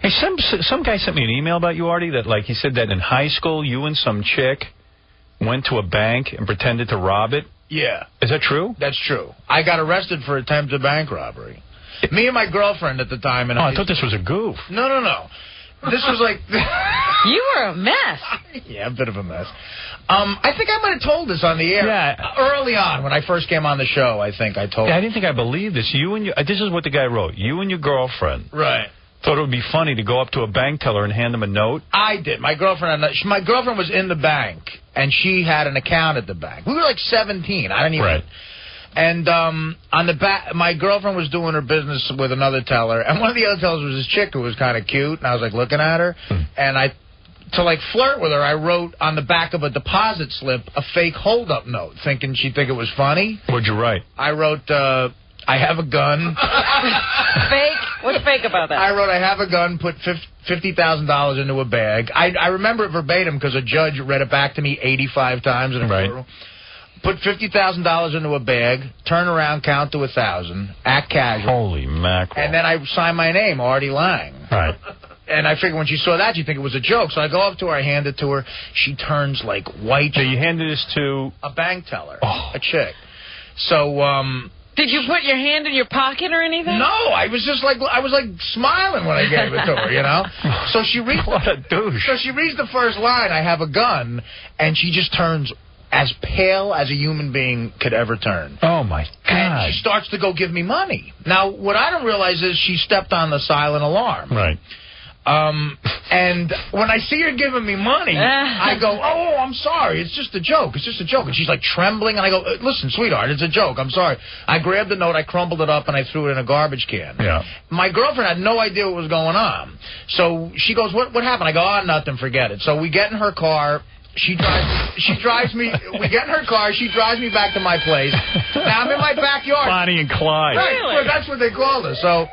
Hey, some guy sent me an email about you, Artie, that like he said that in high school you and some chick went to a bank and pretended to rob it. Yeah. Is that true? That's true. I got arrested for attempted bank robbery. Me and my girlfriend at the time. And I thought this was a goof. No. This was like... You were a mess. Yeah, a bit of a mess. I think I might have told this on the air. Yeah. Early on, when I first came on the show, I think I told... Yeah, I didn't think I believed this. This is what the guy wrote. You and your girlfriend... Right. Thought it would be funny to go up to a bank teller and hand them a note? I did. My girlfriend was in the bank, and she had an account at the bank. We were like 17. I didn't even... Right. And on the back, my girlfriend was doing her business with another teller, and one of the other tellers was this chick who was kind of cute, and I was like looking at her, and to like flirt with her, I wrote on the back of a deposit slip a fake hold-up note, thinking she'd think it was funny. What'd you write? I wrote, I have a gun. Fake? What's fake about that? I wrote, I have a gun, put $50,000 into a bag. I remember it verbatim because a judge read it back to me 85 times in a row. Put $50,000 into a bag, turn around, count to 1,000, act casual. Holy mackerel. And then I signed my name, Artie Lange. Right. And I figured when she saw that, she'd think it was a joke. So I go up to her, I hand it to her. She turns like white. So you handed this to? A bank teller, a chick. So, did you put your hand in your pocket or anything? No, I was like smiling when I gave it to her, you know. So she reads. What a douche. So she reads the first line, I have a gun, and she just turns as pale as a human being could ever turn. Oh, my God. And she starts to go give me money. Now, what I don't realize is she stepped on the silent alarm. Right. And when I see her giving me money, I go, oh, I'm sorry. It's just a joke. It's just a joke. And she's like trembling. And I go, listen, sweetheart, it's a joke. I'm sorry. I grabbed the note, I crumpled it up, and I threw it in a garbage can. Yeah. My girlfriend had no idea what was going on. So she goes, what happened? I go, oh, nothing, forget it. So we get in her car. She drives me, we get in her car, she drives me back to my place. Now I'm in my backyard. Bonnie and Clyde. Right, well, that's what they called her. So,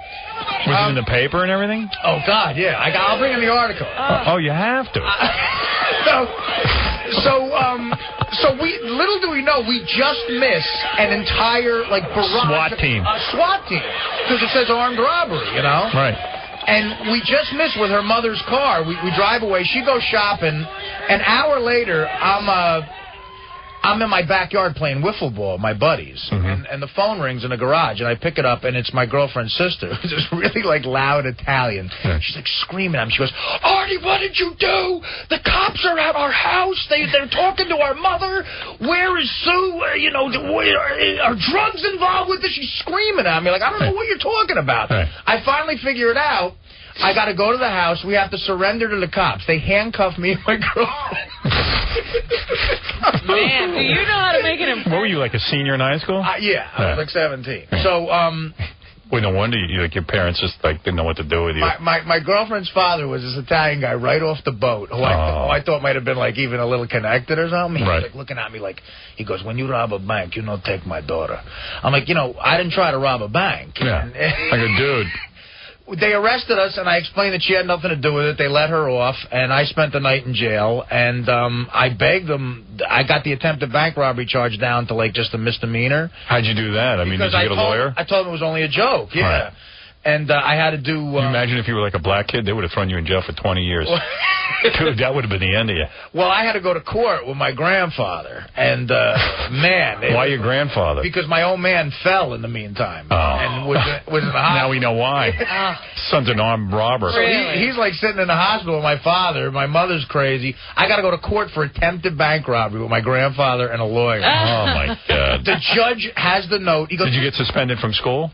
was it in the paper and everything? Oh, God, yeah. I'll bring in the article. Oh, you have to. So we, little do we know, we just missed an entire, like, barrage. SWAT team. SWAT team. Because it says armed robbery, you know? Right. And we just missed with her mother's car. We drive away. She goes shopping. An hour later, I'm in my backyard playing wiffle ball with my buddies. And the phone rings in the garage, and I pick it up, and it's my girlfriend's sister, who's this really, like, loud Italian. She's, like, screaming at me. She goes, Artie, what did you do? The cops are at our house. They're talking to our mother. Where is Sue? You know, are drugs involved with this? She's screaming at me, like, I don't know what you're talking about. I finally figure it out. I got to go to the house. We have to surrender to the cops. They handcuff me and my girlfriend. Man, do you know how to make an impression? What were you, like a senior in high school? Yeah, I was like 17. So, well, no wonder your parents just like didn't know what to do with you. My girlfriend's father was this Italian guy right off the boat who I thought might have been like even a little connected or something. He was like looking at me like, he goes, when you rob a bank, you don't take my daughter. I'm like, you know, I didn't try to rob a bank. Yeah, like a dude. They arrested us, and I explained that she had nothing to do with it. They let her off, and I spent the night in jail. And I begged them. I got the attempted bank robbery charge down to, like, just a misdemeanor. How'd you do that? I mean, did you get a lawyer? I told them it was only a joke, yeah. Right. And I had to do... Can you imagine if you were like a black kid? They would have thrown you in jail for 20 years. Dude, that would have been the end of you. Well, I had to go to court with my grandfather. And, man... Why your grandfather? Because my old man fell in the meantime. Oh. And was in the hospital. Now we know why. Son's an armed robber. So he's like sitting in the hospital with my father. My mother's crazy. I got to go to court for attempted bank robbery with my grandfather and a lawyer. Oh, my God. The judge has the note. He goes, did you get suspended from school?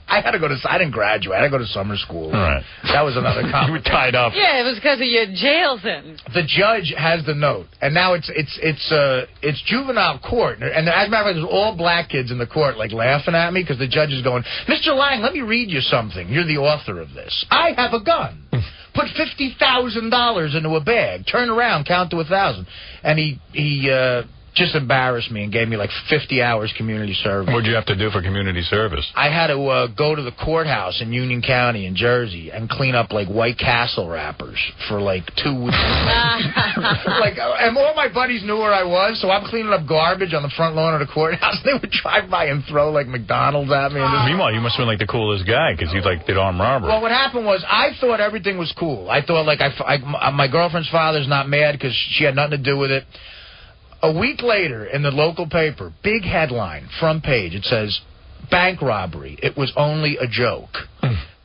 I had to go to... I didn't graduate. I had to go to summer school. All right. That was another complication. You were tied up. Yeah, it was because of your jail sentence. The judge has the note, and now it's juvenile court. And as a matter of fact, there's all black kids in the court, like, laughing at me because the judge is going, Mr. Lange, let me read you something. You're the author of this. I have a gun. Put $50,000 into a bag. Turn around, count to 1,000. And just embarrassed me and gave me like 50 hours community service. What'd you have to do for community service? I had to go to the courthouse in Union County in Jersey and clean up like White Castle wrappers for like 2 weeks. And all my buddies knew where I was, so I'm cleaning up garbage on the front lawn of the courthouse. They would drive by and throw like McDonald's at me. And Meanwhile, you must have been like the coolest guy because you like did armed robbery. Well, what happened was I thought everything was cool. I thought like my girlfriend's father's not mad because she had nothing to do with it. A week later, in the local paper, big headline, front page, it says, bank robbery. It was only a joke.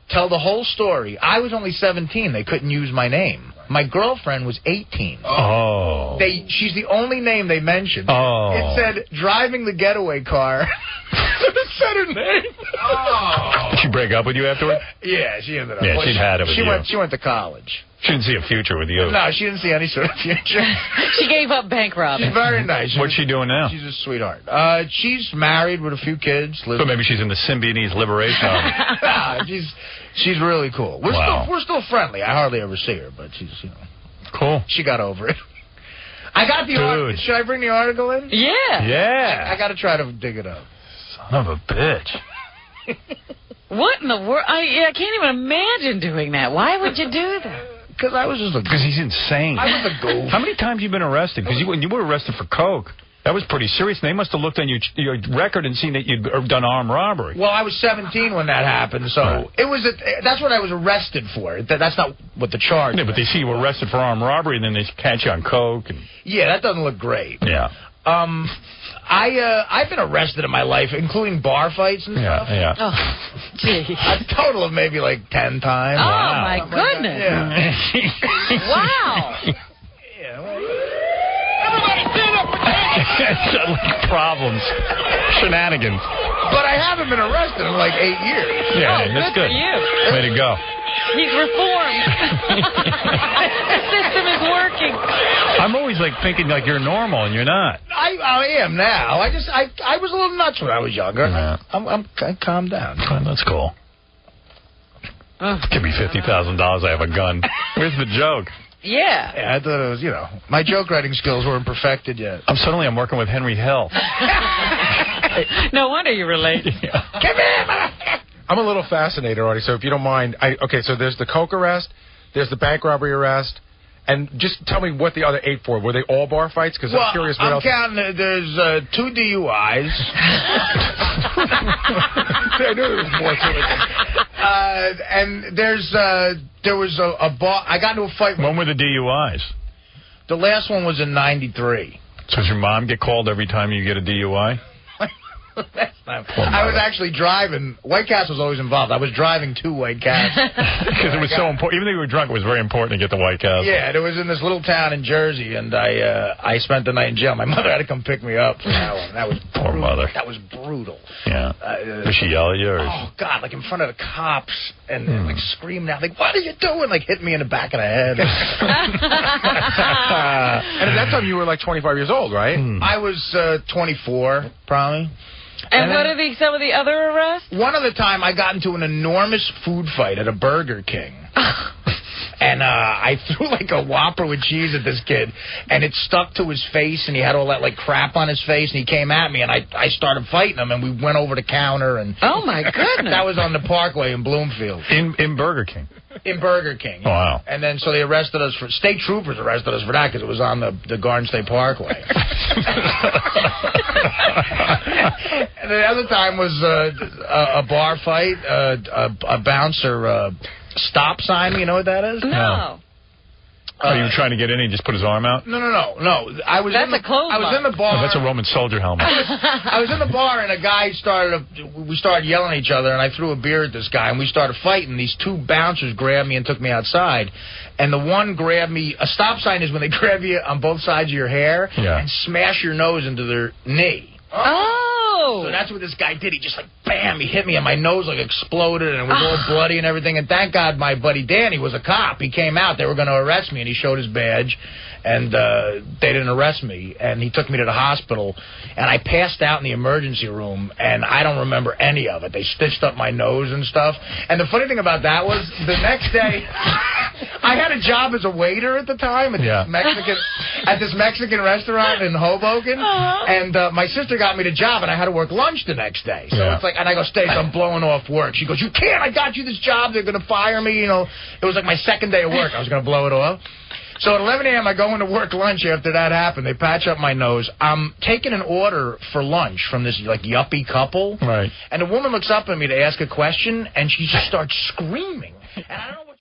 Tell the whole story. I was only 17. They couldn't use my name. My girlfriend was 18. Oh. She's the only name they mentioned. Oh. It said, driving the getaway car. It said her name. Oh. Did she break up with you afterward? Yeah, she ended up. Yeah, she'd had it with you. She went to college. She didn't see a future with you. No, she didn't see any sort of future. She gave up bank robbing. She's very nice. What's she doing now? She's a sweetheart. She's married with a few kids. So maybe she's in the Symbionese Liberation Army. Nah, she's really cool. We're still friendly. I hardly ever see her, but she's, you know. Cool. She got over it. I got the article. Should I bring the article in? Yeah. Yeah. I got to try to dig it up. Son of a bitch. What in the world? I can't even imagine doing that. Why would you do that? Because I was just a... Because he's insane. I was a goof. How many times have you been arrested? Because you were arrested for coke. That was pretty serious. They must have looked on your record and seen that you'd done armed robbery. Well, I was 17 when that happened, so right. That's what I was arrested for. That's not what the charge. Yeah, but they see you were arrested for armed robbery, and then they catch you on coke. And... Yeah, that doesn't look great. Yeah. I've been arrested in my life, including bar fights and stuff. Yeah. Oh, gee. A total of maybe like 10 times. Oh, Wow. my goodness. Yeah. Wow. Yeah, well, Everybody stand up for that. Problems. Shenanigans. but I haven't been arrested in like 8 years. Yeah, that's good good. for you. Way to go. He's reformed. The system is working. I'm always like thinking like you're normal, and you're not. I am now. I was a little nuts when I was younger. Yeah. I calmed down. That's cool. Give me $50,000. I have a gun. Where's the joke? Yeah. Yeah, I thought it was, you know, my joke writing skills weren't perfected yet. I'm working with Henry Hill. No wonder you're related. Yeah. Come here, motherfucker! I'm a little fascinated, Artie, so if you don't mind, okay, so there's the coke arrest, there's the bank robbery arrest, and just tell me what the other 8 for. Were they all bar fights? Because I'm curious what else. Counting, there's 2 DUIs. I knew there was more to it. And there was a bar. I got into a fight. When were the DUIs? The last one was in '93. So does your mom get called every time you get a DUI? I was actually driving. White Castle's always involved. I was driving to White Castle. Because it was so important. Even though you were drunk, it was very important to get to White Castle. Yeah, it was in this little town in Jersey, and I spent the night in jail. My mother had to come pick me up for that one. That was Poor mother. That was brutal. Yeah. Did she yell at you? Or... Oh, God, like in front of the cops and like screaming out, like, what are you doing? Like hit me in the back of the head. And at that time, you were like 25 years old, right? I was 24, probably. And what are some of the other arrests? One other time, I got into an enormous food fight at a Burger King. And I threw like a Whopper with cheese at this kid, and it stuck to his face, and he had all that like crap on his face, and he came at me, and I started fighting him, and we went over the counter, and oh my goodness, that was on the Parkway in Bloomfield. In Burger King. In Burger King. Oh, wow. And then so they arrested us for state troopers arrested us for that because it was on the Garden State Parkway. And the other time was a bar fight, a bouncer stop sign. You know what that is? No. You were trying to get in, and he just put his arm out? No. I was That's in the, a clothesline. I was in the bar. Oh, that's a Roman soldier helmet. I was in the bar, and a guy we started yelling at each other, and I threw a beer at this guy, and we started fighting. These 2 bouncers grabbed me and took me outside. And the one grabbed me. A stop sign is when they grab you on both sides of your hair and smash your nose into their knee. Oh. So that's what this guy did. He just like, bam, he hit me, and my nose like exploded, and it was all bloody and everything. And thank God my buddy Danny was a cop. He came out. They were going to arrest me, and he showed his badge, and they didn't arrest me. And he took me to the hospital, and I passed out in the emergency room, and I don't remember any of it. They stitched up my nose and stuff. And the funny thing about that was the next day, I had a job as a waiter at the time at this Mexican restaurant in Hoboken, and my sister got me the job, and I had to work lunch the next day. So it's like, and I go, Stace, I'm blowing off work. She goes, you can't. I got you this job. They're going to fire me. You know, it was like my second day of work. I was going to blow it off. So at 11 a.m., I go into work lunch after that happened. They patch up my nose. I'm taking an order for lunch from this, like, yuppie couple. Right. And the woman looks up at me to ask a question, and she just starts screaming. And I don't know what